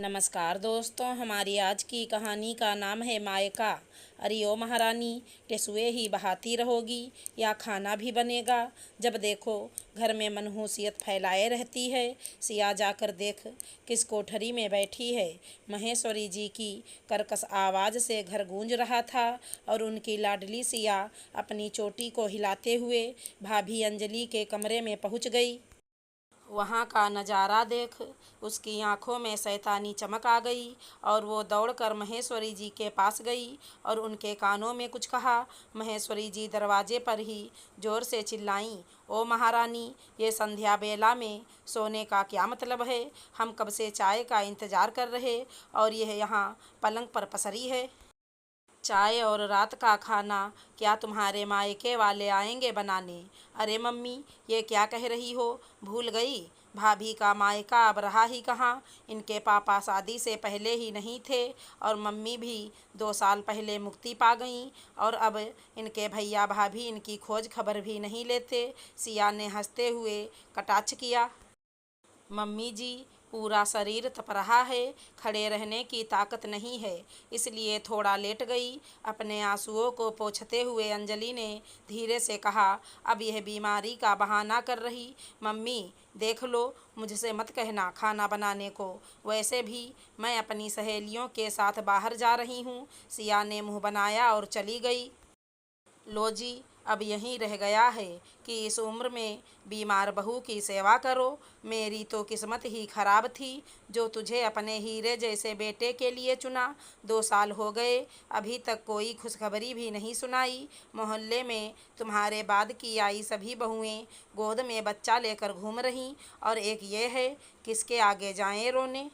नमस्कार दोस्तों, हमारी आज की कहानी का नाम है मायका। अरे ओ महारानी, टेसुए ही बहाती रहोगी या खाना भी बनेगा? जब देखो घर में मनहूसियत फैलाए रहती है। सिया जाकर देख किस कोठरी में बैठी है। महेश्वरी जी की कर्कश आवाज़ से घर गूंज रहा था और उनकी लाडली सिया अपनी चोटी को हिलाते हुए भाभी अंजलि के कमरे में पहुंच गई। वहाँ का नज़ारा देख उसकी आंखों में शैतानी चमक आ गई और वो दौड़कर महेश्वरी जी के पास गई और उनके कानों में कुछ कहा। महेश्वरी जी दरवाजे पर ही ज़ोर से चिल्लाईं, ओ महारानी, ये संध्या बेला में सोने का क्या मतलब है? हम कब से चाय का इंतज़ार कर रहे और यह यहाँ पलंग पर पसरी है। चाय और रात का खाना क्या तुम्हारे मायके वाले आएंगे बनाने? अरे मम्मी, ये क्या कह रही हो? भूल गई भाभी का मायका अब रहा ही कहाँ। इनके पापा शादी से पहले ही नहीं थे और मम्मी भी 2 साल पहले मुक्ति पा गईं और अब इनके भैया भाभी इनकी खोज खबर भी नहीं लेते। सिया ने हंसते हुए कटाक्ष किया। मम्मी जी, पूरा शरीर तप रहा है, खड़े रहने की ताकत नहीं है, इसलिए थोड़ा लेट गई। अपने आंसुओं को पोंछते हुए अंजलि ने धीरे से कहा, अब यह बीमारी का बहाना कर रही। मम्मी देख लो, मुझसे मत कहना खाना बनाने को, वैसे भी मैं अपनी सहेलियों के साथ बाहर जा रही हूँ। सिया ने मुँह बनाया और चली गई। लो जी, अब यहीं रह गया है कि इस उम्र में बीमार बहू की सेवा करो। मेरी तो किस्मत ही खराब थी जो तुझे अपने हीरे जैसे बेटे के लिए चुना। 2 साल हो गए, अभी तक कोई खुशखबरी भी नहीं सुनाई। मोहल्ले में तुम्हारे बाद की आई सभी बहुएं गोद में बच्चा लेकर घूम रहीं और एक ये है, किसके आगे जाएं रोने।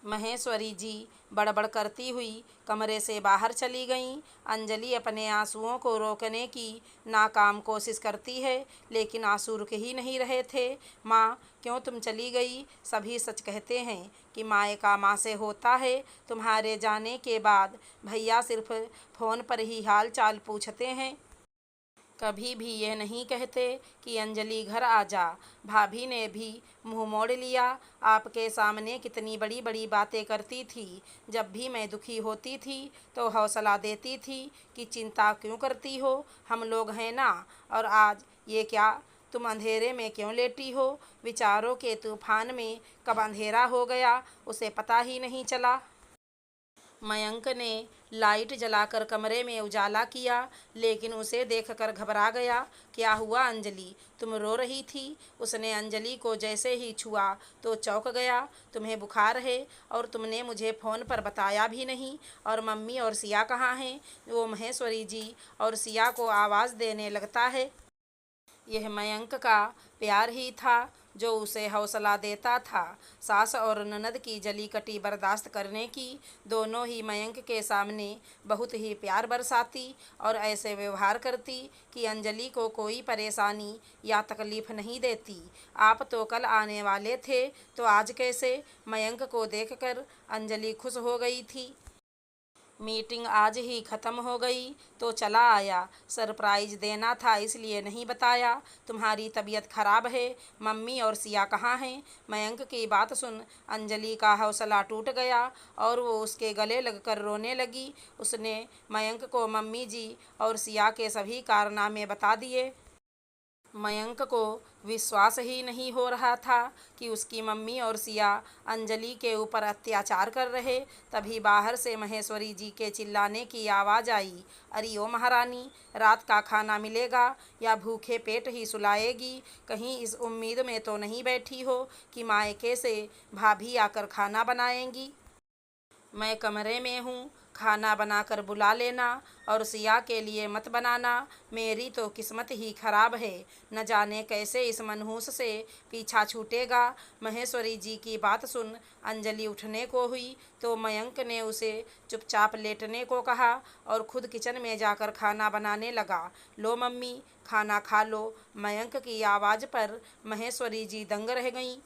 महेश्वरी जी बड़बड़ करती हुई कमरे से बाहर चली गईं। अंजलि अपने आंसुओं को रोकने की नाकाम कोशिश करती है, लेकिन आंसू रुक ही नहीं रहे थे। माँ, क्यों तुम चली गई? सभी सच कहते हैं कि मायका माँ से होता है। तुम्हारे जाने के बाद भैया सिर्फ फ़ोन पर ही हाल चाल पूछते हैं, कभी भी यह नहीं कहते कि अंजलि घर आ जा। भाभी ने भी मुंह मोड़ लिया। आपके सामने कितनी बड़ी बड़ी बातें करती थी। जब भी मैं दुखी होती थी तो हौसला देती थी कि चिंता क्यों करती हो, हम लोग हैं ना। और आज ये क्या, तुम अंधेरे में क्यों लेटी हो? विचारों के तूफान में कब अंधेरा हो गया उसे पता ही नहीं चला। मयंक ने लाइट जलाकर कमरे में उजाला किया, लेकिन उसे देखकर घबरा गया। क्या हुआ अंजलि, तुम रो रही थी? उसने अंजलि को जैसे ही छुआ तो चौंक गया। तुम्हें बुखार है और तुमने मुझे फ़ोन पर बताया भी नहीं। और मम्मी और सिया कहाँ हैं? वो महेश्वरी जी और सिया को आवाज़ देने लगता है। यह मयंक का प्यार ही था जो उसे हौसला देता था। सास और ननद की जली कटी बर्दाश्त करने की, दोनों ही मयंक के सामने बहुत ही प्यार बरसाती और ऐसे व्यवहार करती कि अंजलि को कोई परेशानी या तकलीफ़ नहीं देती। आप तो कल आने वाले थे, तो आज कैसे? मयंक को देखकर अंजलि खुश हो गई थी। मीटिंग आज ही ख़त्म हो गई तो चला आया। सरप्राइज़ देना था इसलिए नहीं बताया। तुम्हारी तबीयत ख़राब है। मम्मी और सिया कहाँ हैं? मयंक की बात सुन अंजलि का हौसला टूट गया और वो उसके गले लगकर रोने लगी। उसने मयंक को मम्मी जी और सिया के सभी कारनामे बता दिए। मयंक को विश्वास ही नहीं हो रहा था कि उसकी मम्मी और सिया अंजलि के ऊपर अत्याचार कर रहे। तभी बाहर से महेश्वरी जी के चिल्लाने की आवाज़ आई, अरे ओ महारानी, रात का खाना मिलेगा या भूखे पेट ही सुलाएगी? कहीं इस उम्मीद में तो नहीं बैठी हो कि मायके से भाभी आकर खाना बनाएंगी? मैं कमरे में हूँ, खाना बनाकर बुला लेना और सिया के लिए मत बनाना। मेरी तो किस्मत ही खराब है, न जाने कैसे इस मनहूस से पीछा छूटेगा। महेश्वरी जी की बात सुन अंजलि उठने को हुई तो मयंक ने उसे चुपचाप लेटने को कहा और खुद किचन में जाकर खाना बनाने लगा। लो मम्मी, खाना खा लो। मयंक की आवाज़ पर महेश्वरी जी दंग रह गईं।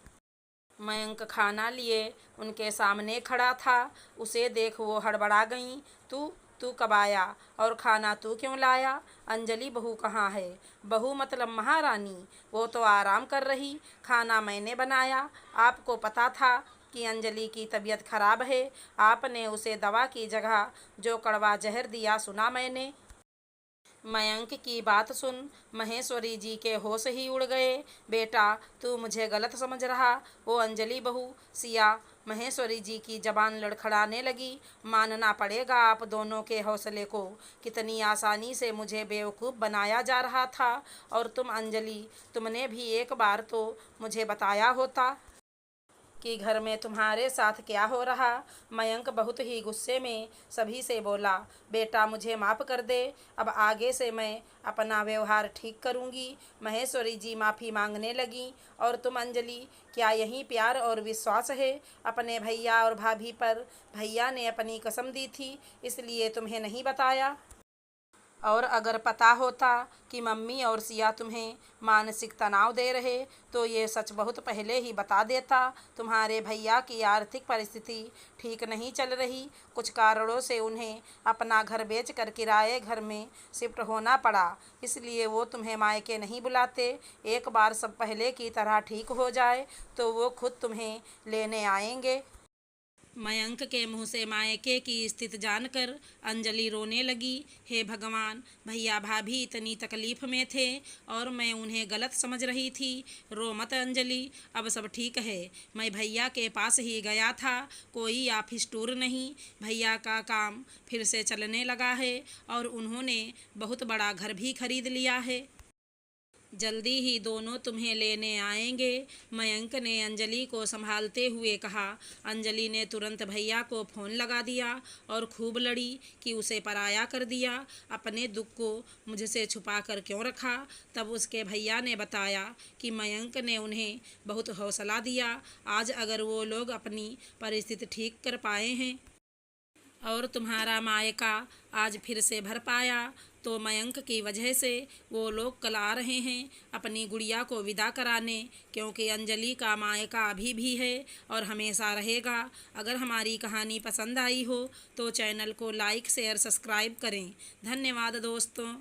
मयंक खाना लिए उनके सामने खड़ा था। उसे देख वो हड़बड़ा गईं। तू तू कब आया और खाना तू क्यों लाया? अंजलि बहू कहाँ है? बहू मतलब महारानी, वो तो आराम कर रही। खाना मैंने बनाया, आपको पता था कि अंजलि की तबीयत खराब है, आपने उसे दवा की जगह जो कड़वा जहर दिया सुना मैंने। मयंक की बात सुन महेश्वरी जी के होश ही उड़ गए। बेटा, तू मुझे गलत समझ रहा। वो अंजलि बहू सिया। महेश्वरी जी की जबान लड़खड़ाने लगी। मानना पड़ेगा आप दोनों के हौसले को। कितनी आसानी से मुझे बेवकूफ़ बनाया जा रहा था। और तुम अंजलि, तुमने भी एक बार तो मुझे बताया होता कि घर में तुम्हारे साथ क्या हो रहा। मयंक बहुत ही गुस्से में सभी से बोला, बेटा मुझे माफ़ कर दे, अब आगे से मैं अपना व्यवहार ठीक करूंगी। महेश्वरी जी माफ़ी मांगने लगी। और तुम अंजलि, क्या यही प्यार और विश्वास है अपने भैया और भाभी पर? भैया ने अपनी कसम दी थी, इसलिए तुम्हें नहीं बताया। और अगर पता होता कि मम्मी और सिया तुम्हें मानसिक तनाव दे रहे तो ये सच बहुत पहले ही बता देता। तुम्हारे भैया की आर्थिक परिस्थिति ठीक नहीं चल रही। कुछ कारणों से उन्हें अपना घर बेचकर किराए घर में शिफ्ट होना पड़ा, इसलिए वो तुम्हें मायके नहीं बुलाते। एक बार सब पहले की तरह ठीक हो जाए तो वो खुद तुम्हें लेने आएंगे। मयंक के मुंह से मायके की स्थिति जानकर अंजलि रोने लगी। हे भगवान, भैया भाभी इतनी तकलीफ में थे और मैं उन्हें गलत समझ रही थी। रो मत अंजलि, अब सब ठीक है। मैं भैया के पास ही गया था, कोई ऑफिस टूर नहीं। भैया का काम फिर से चलने लगा है और उन्होंने बहुत बड़ा घर भी खरीद लिया है। जल्दी ही दोनों तुम्हें लेने आएंगे। मयंक ने अंजलि को संभालते हुए कहा। अंजलि ने तुरंत भैया को फ़ोन लगा दिया और खूब लड़ी कि उसे पराया कर दिया, अपने दुख को मुझसे छुपा कर क्यों रखा। तब उसके भैया ने बताया कि मयंक ने उन्हें बहुत हौसला दिया। आज अगर वो लोग अपनी परिस्थिति ठीक कर पाए हैं और तुम्हारा मायका आज फिर से भर पाया तो मयंक की वजह से वो लोग कल आ रहे हैं अपनी गुड़िया को विदा कराने, क्योंकि अंजलि का मायका अभी भी है और हमेशा रहेगा। अगर हमारी कहानी पसंद आई हो तो चैनल को लाइक शेयर सब्सक्राइब करें। धन्यवाद दोस्तों।